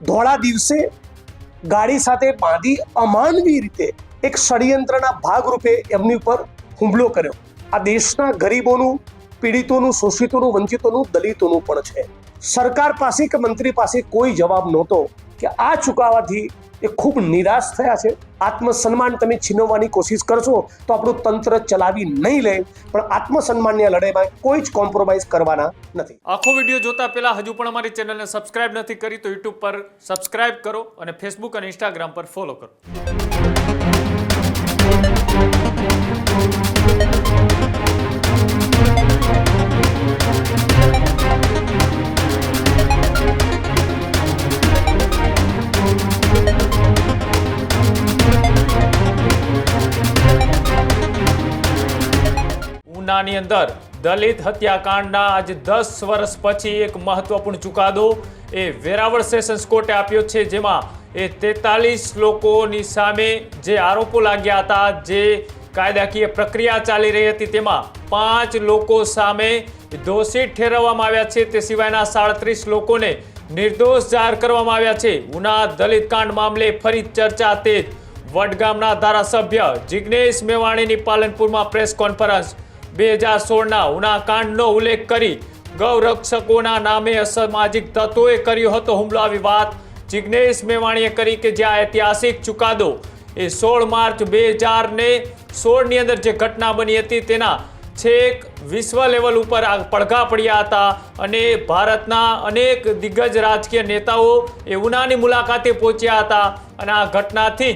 ધોળા દિવસે ગાડી સાથે બાંધી અમાનવી રીતે એક ષડયંત્રના ભાગરૂપે એમની ઉપર હુમલો કર્યો. આ દેશના ગરીબોનું, પીડિતોનું, શોષિતોનું, વંચિતોનું, દલિતોનું પણ છે. સરકાર પાસે કે મંત્રી પાસે કોઈ જવાબ નહોતો કે આ ચુકાવાથી એ ખૂબ નિરાશ થયા છે. આત્મસન્માન તમે છીનવવાની કોશિશ કરશો તો આપણું તંત્ર ચલાવી નહીં લે, પણ આત્મસન્માનની લડાઈમાં કોઈ જ કોમ્પ્રોમાઇઝ કરવાના નથી. આખો વિડીયો જોતા પહેલા હજુ પણ અમારી ચેનલને સબસ્ક્રાઇબ નથી કરી તો યુટ્યુબ પર સબસ્ક્રાઇબ કરો અને ફેસબુક અને ઇન્સ્ટાગ્રામ પર ફોલો કરો. ઉનાની અંદર દલિત હત્યાકાંડના આજે 10 વર્ષ પછી એક મહત્વપૂર્ણ ચુકાદો એ વેરાવળ સેશન્સ કોર્ટે આપ્યો છે, જેમાં એ 43 લોકોની સામે જે આરોપો લાગ્યા હતા, જે કાયદાકીય પ્રક્રિયા ચાલી રહી હતી, તેમાં 5 લોકો સામે દોષિત ઠેરવવામાં આવ્યા છે. તે સિવાયના 37 લોકોને નિર્દોષ જાહેર કરવામાં આવ્યા છે. ઉના દલિત કાંડ મામલે ફરી ચર્ચા તેજ. વડગામના ધારાસભ્ય જિગ્નેશ મેવાણીની પાલનપુરમાં પ્રેસ કોન્ફરન્સ. 2016ના ઉના કાંડનો ઉલ્લેખ કરી ગૌરક્ષકોના નામે અસામાજિક તત્વોએ કર્યો હતો હુમલો. આવી વાત જિગ્નેશ મેવાણીએ કરી કે જ્યાં ઐતિહાસિક ચુકાદો એ 16 માર્ચ 2016ની અંદર જે ઘટના બની હતી તેના છેક વિશ્વ લેવલ ઉપર આ પડઘા પડ્યા હતા અને ભારતના અનેક દિગ્ગજ રાજકીય નેતાઓ એ ઉનાની મુલાકાતે પહોંચ્યા હતા અને આ ઘટનાથી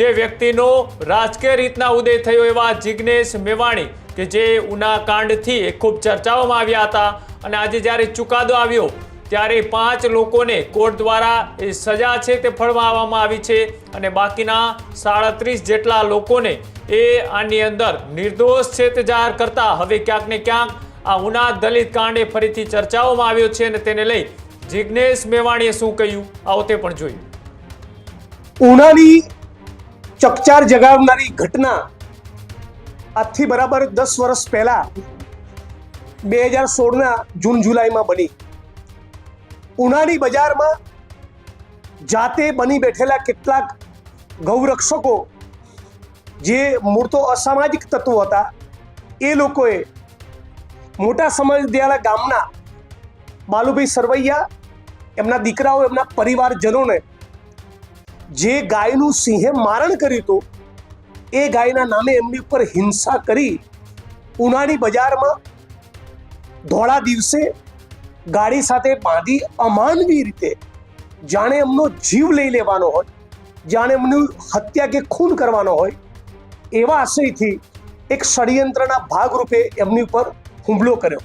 જે વ્યક્તિનો રાજકીય રીતના ઉદય થયો એવા જિગ્નેશ મેવાણી કે જે ઉના કાંડથી ખૂબ ચર્ચાઓમાં આવ્યા હતા અને આજે જ્યારે ચુકાદો આવ્યો ત્યારે 5 લોકોને કોર્ટ દ્વારા એ સજા છે તે ફરમાવવામાં આવી છે અને બાકીના 37 જેટલા લોકોને એ આની અંદર નિર્દોષ છે તે જાહેર કરતા હવે ક્યાંક ને ક્યાંક આ ઉના દલિત કાંડે ફરીથી ચર્ચાઓમાં આવ્યો છે અને તેને લઈ જિગ્નેશ મેવાણીએ શું કહ્યું આવો તે પણ જોયું. ઉનાની ચકચાર જગાવનારી ઘટના આજથી બરાબર 10 વર્ષ પહેલા 2016ના જૂન જુલાઈમાં બની. ઉનાની બજારમાં જાતે બની બેઠેલા કેટલાક ગૌરક્ષકો જે મૂળ તો અસામાજિક તત્વો હતા એ લોકોએ મોટા સમજદિયાળા ગામના બાલુભાઈ સરવૈયા, એમના દીકરાઓ, એમના પરિવારજનોને જે ગાયનું સિંહે મારણ કર્યું હતું એ ગાયના નામે એમની ઉપર હિંસા કરી ઉનાની બજારમાં ધોળા દિવસે ગાડી સાથે બાંધી અમાનવી રીતે જાણે એમનો જીવ લઈ લેવાનો હોય, જાણે એમની હત્યા કે ખૂન કરવાનો હોય એવા આશયથી એક ષડયંત્રના ભાગરૂપે એમની ઉપર હુમલો કર્યો.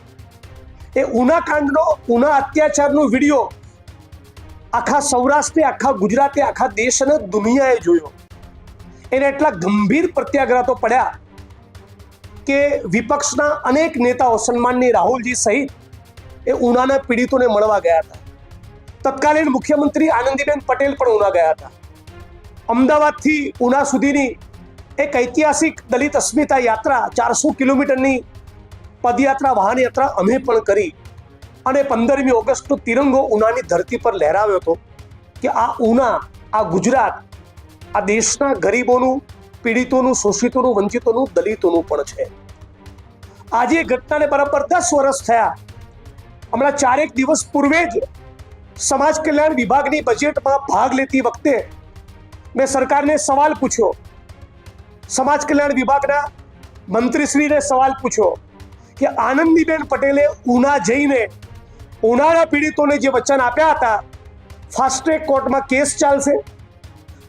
એ ઉના કાંડનો, ઉના અત્યાચારનો વિડીયો આખા સૌરાષ્ટ્રે, આખા ગુજરાતે, આખા દેશ અને દુનિયાએ જોયો. એને એટલા ગંભીર પ્રત્યાઘાતો પડ્યા કે વિપક્ષના અનેક નેતાઓ, સન્માનની રાહુલજી સહિત એ ઉનાના પીડિતોને મળવા ગયા હતા. તત્કાલીન મુખ્યમંત્રી આનંદીબેન પટેલ પણ ઉના ગયા હતા. અમદાવાદથી ઉના સુધીની એક ઐતિહાસિક દલિત અસ્મિતા યાત્રા, 400 કિલોમીટરની પદયાત્રા, વાહન યાત્રા અમે પણ કરી અને 15મી ઓગસ્ટનો તિરંગો ઉનાની ધરતી પર લહેરાવ્યો હતો કે આ ઉના, આ ગુજરાત આ દેશના ગરીબોનું, પીડિતોનું, શોષિતોનું, વંચિતોનું, દલિતોનું પણ છે. આજે ઘટનાને બરાબર 10 વર્ષ થયા. હમણાં 4 દિવસ પૂર્વે જ સમાજ કલ્યાણ વિભાગની બજેટમાં ભાગ લેતી વખતે મેં સરકારને સવાલ પૂછ્યો, સમાજ કલ્યાણ વિભાગના મંત્રીશ્રીને સવાલ પૂછ્યો કે આનંદીબેન પટેલે ઉના જઈને ઉનાના પીડિતોને જે વચન આપ્યા હતા, ફાસ્ટ ટ્રેક કોર્ટમાં કેસ ચાલશે,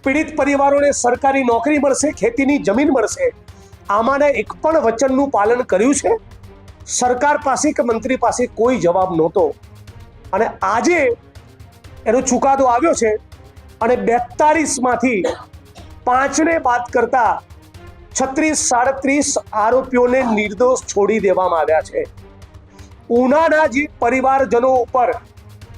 પીડિત પરિવારોને સરકારી નોકરી મળશે, ખેતીની જમીન મળશે, આમાંના એક પણ વચનનું પાલન કર્યું છે? સરકાર પાસે કે મંત્રી પાસે કોઈ જવાબ નહોતો. અને આજે એનો ચુકાદો આવ્યો છે અને 42માંથી 5ને બાદ કરતા 36-37 આરોપીઓને નિર્દોષ છોડી દેવામાં આવ્યા છે. ઉનાના જે પરિવારજનો ઉપર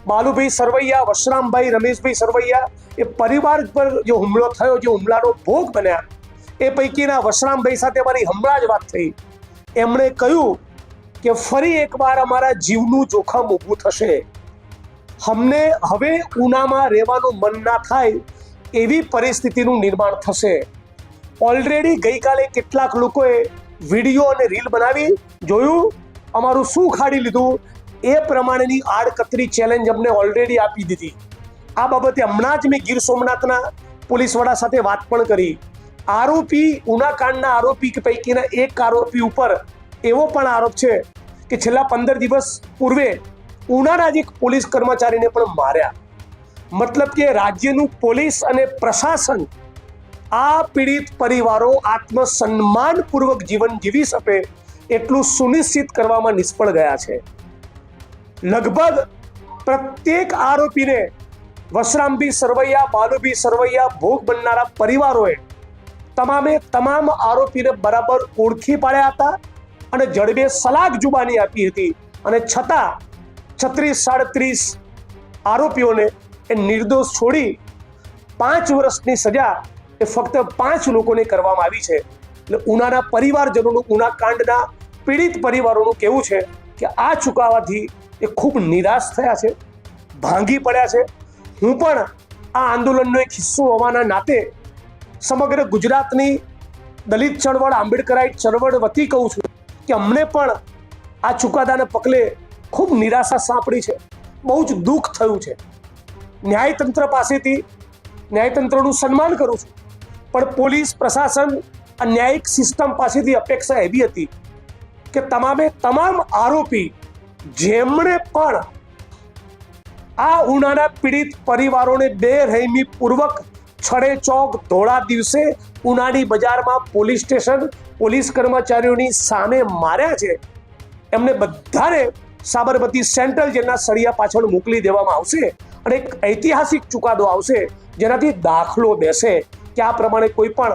બાલુભાઈ સરવૈયા, વશરામભાઈ, રમેશભાઈ સરવૈયા એ પરિવાર પર જે હુમલો થયો, જે હુમલાનો ભોગ બન્યા, એ પૈકીના વશરામભાઈ સાથે મારી હમણાં જ વાત થઈ. એમણે કહ્યું કે ફરી એકવાર અમારા જીવનું જોખમ ઊભું થશે. અમને હવે ઉનામાં રહેવાનું મન ના થાય એવી પરિસ્થિતિનું નિર્માણ થશે. ઓલરેડી ગઈકાલે કેટલાક લોકોએ વિડીયો અને રીલ બનાવી જોયું, અમારું શું ખાડી લીધું એ પ્રમાણેની આડકતરી ચેલેન્જ અમને ઓલરેડી આપી દીધી. આ બાબતે હમણાં જ મેં ગીર સોમનાથના પોલીસ વડા સાથે વાત પણ કરી. આરોપી ઉનાકાંડના આરોપી પૈકીના એક આરોપી ઉપર એવો પણ આરોપ છે કે છેલ્લા 15 દિવસ પૂર્વે ઉનાના જ એક પોલીસ કર્મચારીને પણ માર્યા. મતલબ કે રાજ્યનું પોલીસ અને પ્રશાસન આ પીડિત પરિવારો આત્મસન્માનપૂર્વક જીવન જીવી શકે એટલું સુનિશ્ચિત કરવામાં નિષ્ફળ ગયા છે. લગભગ પ્રત્યેક આરોપીને વસરામભી સરવૈયા, બાલુભી સરવૈયા ભોગ બનનારા પરિવારોએ તમામ આરોપીને બરાબર ઓળખી પાડ્યા હતા અને જડબે સલાક જુબાની આપી હતી, અને છતાં 36-37 આરોપીઓને એ નિર્દોષ છોડી 5 વર્ષની સજા એ ફક્ત 5 લોકોને કરવામાં આવી છે. એટલે ઉનાના પરિવારજનોનું, ઉના કાંડના પીડિત પરિવારોનું કહેવું છે કે આ ચુકાવાથી એ ખૂબ નિરાશ થયા છે, ભાંગી પડ્યા છે. હું પણ આ આંદોલનનો એક હિસ્સો હોવાના નાતે સમગ્ર ગુજરાતની દલિત ચળવળ, આંબેડકરાઇટ ચળવળ વતી કહું છું કે અમને પણ આ ચુકાદાના પગલે ખૂબ નિરાશા સાંપડી છે, બહુ જ દુઃખ થયું છે. ન્યાયતંત્ર પાસેથી ન્યાયતંત્રનું સન્માન કરું છું, પણ પોલીસ પ્રશાસન, ન્યાયિક સિસ્ટમ પાસેથી અપેક્ષા એવી હતી કે તમામ આરોપી જેમણે પણ આ ઉનાના પીડિત પરિવારોને બેરહેમીપૂર્વક છડે ચોક ધોળા દિવસે ઉનાની બજારમાં પોલીસ સ્ટેશન, પોલીસ કર્મચારીઓની સામે માર્યા છે, એમને બધાને સાબરમતી સેન્ટ્રલ જેલના સળિયા પાછળ મોકલી દેવામાં આવશે અને એક ઐતિહાસિક ચુકાદો આવશે જેનાથી દાખલો બેસે કે આ પ્રમાણે કોઈ પણ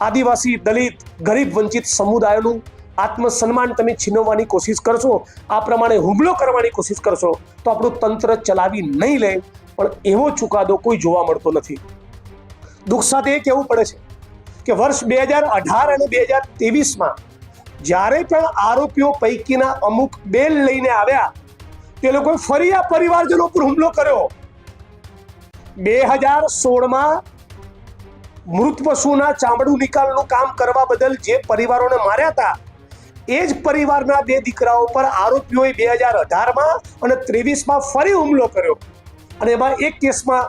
આદિવાસી, દલિત, ગરીબ, વંચિત સમુદાયોનું આત્મસન્માન તમે છીનવવાની કોશિશ કરશો, આ પ્રમાણે હુમલો કરવાની કોશિશ કરશો તો આપણું તંત્ર ચલાવી નહીં લે. પણ એવો ચુકાદો કોઈ જોવા મળતો નથી. દુઃખ સાથે એ કહેવું પડે છે કે વર્ષ 2018 અને 2023માં જ્યારે પણ આરોપીઓ પૈકીના અમુક બેલ લઈને આવ્યા તે લોકોએ ફરી આ પરિવારજનો પર હુમલો કર્યો. 2016માં મૃત પશુના ચામડું નિકાલનું કામ કરવા બદલ જે પરિવારોને માર્યા હતા એ જ પરિવારના 2 દીકરાઓ પર આરોપીઓએ 2018માં અને 23માં ફરી હુમલો કર્યો, અને એમાં એક કેસમાં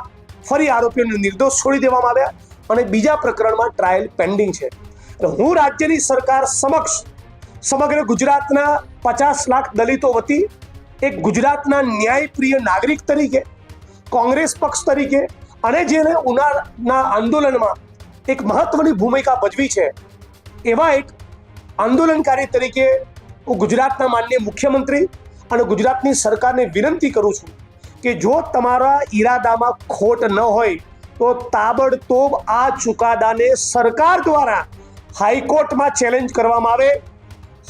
ફરી આરોપીઓને નિર્દોષ છોડી દેવામાં આવ્યા અને બીજા પ્રકરણમાં ટ્રાયલ પેન્ડિંગ છે. હું રાજ્યની સરકાર સમક્ષ સમગ્ર ગુજરાતના 50 લાખ દલિતો વતી એક ગુજરાતના ન્યાયપ્રિય નાગરિક તરીકે, કોંગ્રેસ પક્ષ તરીકે અને જેને ઉનાના આંદોલનમાં એક મહત્વની ભૂમિકા ભજવી છે એવા એક આંદોલનકારી તરીકે હું ગુજરાતના માનનીય મુખ્યમંત્રી અને ગુજરાતની સરકારને વિનંતી કરું છું કે જો તમારા ઈરાદામાં ખોટ ન હોય તો તાબડતોબ આ ચુકાદાને સરકાર દ્વારા હાઈકોર્ટમાં ચેલેન્જ કરવામાં આવે.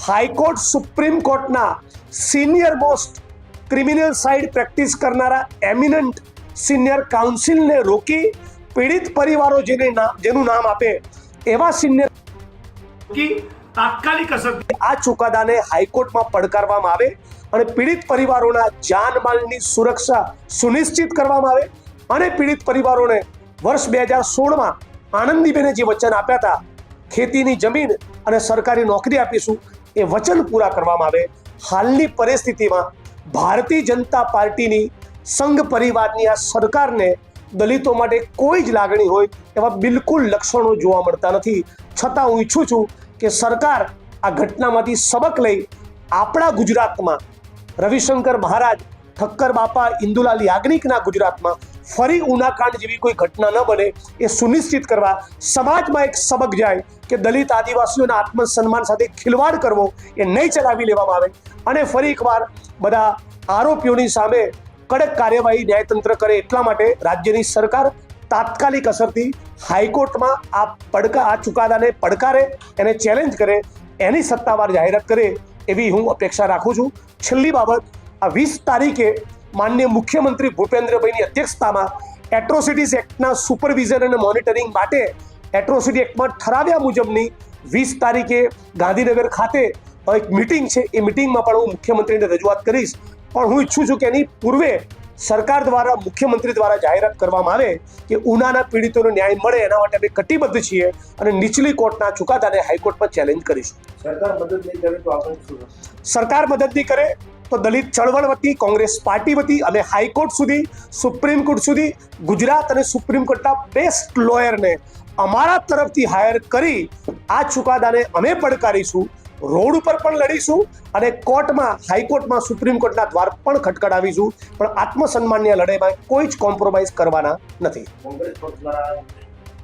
હાઈકોર્ટ સુપ્રીમ કોર્ટના senior most criminal side practice કરનારા એમિનન્ટ સિનિયર કાઉન્સિલને રોકી પીડિત પરિવારો જેનું નામ આપે એવા સિનિયર તાત્કાલિક અસરથી આ ચુકાદાને હાઈકોર્ટમાં પડકારવામાં આવે અને પીડિત પરિવારોના જાનમાલની સુરક્ષા સુનિશ્ચિત કરવામાં આવે અને પીડિત પરિવારોને વર્ષ 2016માં આનંદીબેને જે વચન આપ્યા હતા, ખેતીની જમીન અને સરકારી નોકરી આપીશું, એ વચન પૂરા કરવામાં આવે. હાલની પરિસ્થિતિમાં ભારતીય જનતા પાર્ટીની સંઘ પરિવારની આ સરકારને દલિતો માટે કોઈ જ લાગણી હોય એવા બિલકુલ લક્ષણો જોવા મળતા નથી. છતાં હું ઈચ્છું છું કે સરકાર આ ઘટનામાંથી સબક લઈ આપણા ગુજરાતમાં રવિશંકર મહારાજ, ઠક્કર બાપા, ઇન્દુલાલ યાજ્ઞિકના ગુજરાતમાં ફરી ઉનાકાંડ જેવી કોઈ ઘટના ન બને એ સુનિશ્ચિત કરવા સમાજમાં એક સબક જાય કે દલિત આદિવાસીઓના આત્મસન્માન સાથે ખિલવાડ કરવો એ નહીં ચલાવી લેવામાં આવે અને ફરી એકવાર બધા આરોપીઓની સામે કડક કાર્યવાહી ન્યાયતંત્ર કરે. એટલા માટે રાજ્યની સરકાર તાત્કાલિક અસરથી હાઈકોર્ટમાં આ ચુકાદાને પડકારે, એને ચેલેન્જ કરે, એની સત્તાવાર જાહેરાત કરે એવી હું અપેક્ષા રાખું છું. છેલ્લી બાબત, આ 20 તારીખે માનનીય મુખ્યમંત્રી ભૂપેન્દ્રભાઈની અધ્યક્ષતામાં એટ્રોસિટીઝ એક્ટના સુપરવિઝન અને મોનિટરિંગ માટે એટ્રોસિટી એક્ટમાં ઠરાવ્યા મુજબની 20 તારીખે ગાંધીનગર ખાતે એક મિટિંગ છે. એ મિટિંગમાં પણ હું મુખ્યમંત્રીને રજૂઆત કરીશ. પણ હું ઈચ્છું છું કે એની પૂર્વે સરકાર દ્વારા મુખ્યમંત્રી દ્વારા જાહેરાત કરવામાં આવે કે ઉનાના પીડિતોને ન્યાય મળે એના માટે અમે કટિબદ્ધ છીએ અને નીચલી કોર્ટના ચુકાદાને હાઈકોર્ટમાં ચેલેન્જ કરીશું. સરકાર મદદ નહીં કરે તો આપણે શું કરશું? સરકાર મદદ નહીં કરે તો દલિત ચળવળ વતી કોંગ્રેસ પાર્ટી વતી અમે હાઈકોર્ટ સુધી, સુપ્રીમ કોર્ટ સુધી ગુજરાત અને સુપ્રીમ કોર્ટના બેસ્ટ લોયરને અમારા તરફથી હાયર કરી આ ચુકાદાને અમે પડકારીશું, રોડ ઉપર પણ લડીશું અને કોર્ટમાં, હાઈકોર્ટમાં, સુપ્રીમ કોર્ટના દ્વાર પણ ખટખડાવીશું. પણ આત્મસન્માનની લડાઈમાં કોઈ જ કોમ્પ્રોમાઇઝ કરવાના નથી. કોંગ્રેસ પક્ષ દ્વારા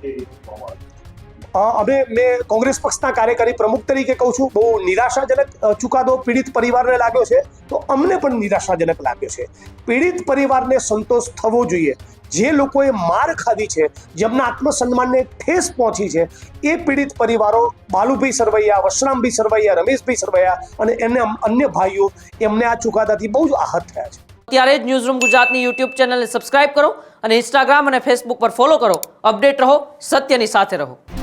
કેવી રીતે કરવામાં આવે? મેં કોંગ્રેસ પક્ષના કાર્યકારી પ્રમુખ તરીકે કહું છું, બહુ નિરાશાજનક ચુકાદો પીડિત પરિવારને લાગ્યો છે, તો અમને પણ નિરાશાજનક લાગ્યો છે. પીડિત પરિવારને સંતોષ થવો જોઈએ. જે લોકોએ માર ખાધી છે, જેમના આત્મસન્માનને ઠેસ પહોંચી છે, એ પીડિત પરિવારો બાલુભાઈ સરવૈયા, વશરામભાઈ સરવૈયા, રમેશભાઈ સરવૈયા અને એમના અન્ય ભાઈઓ એમને આ ચુકાદાથી બહુ જ આહત થયા છે. ત્યારે જ ન્યૂઝરૂમ ગુજરાતની યુટ્યુબ ચેનલને સબસ્ક્રાઇબ કરો અને ઇન્સ્ટાગ્રામ અને ફેસબુક પર ફોલો કરો. અપડેટ રહો, સત્યની સાથે રહો.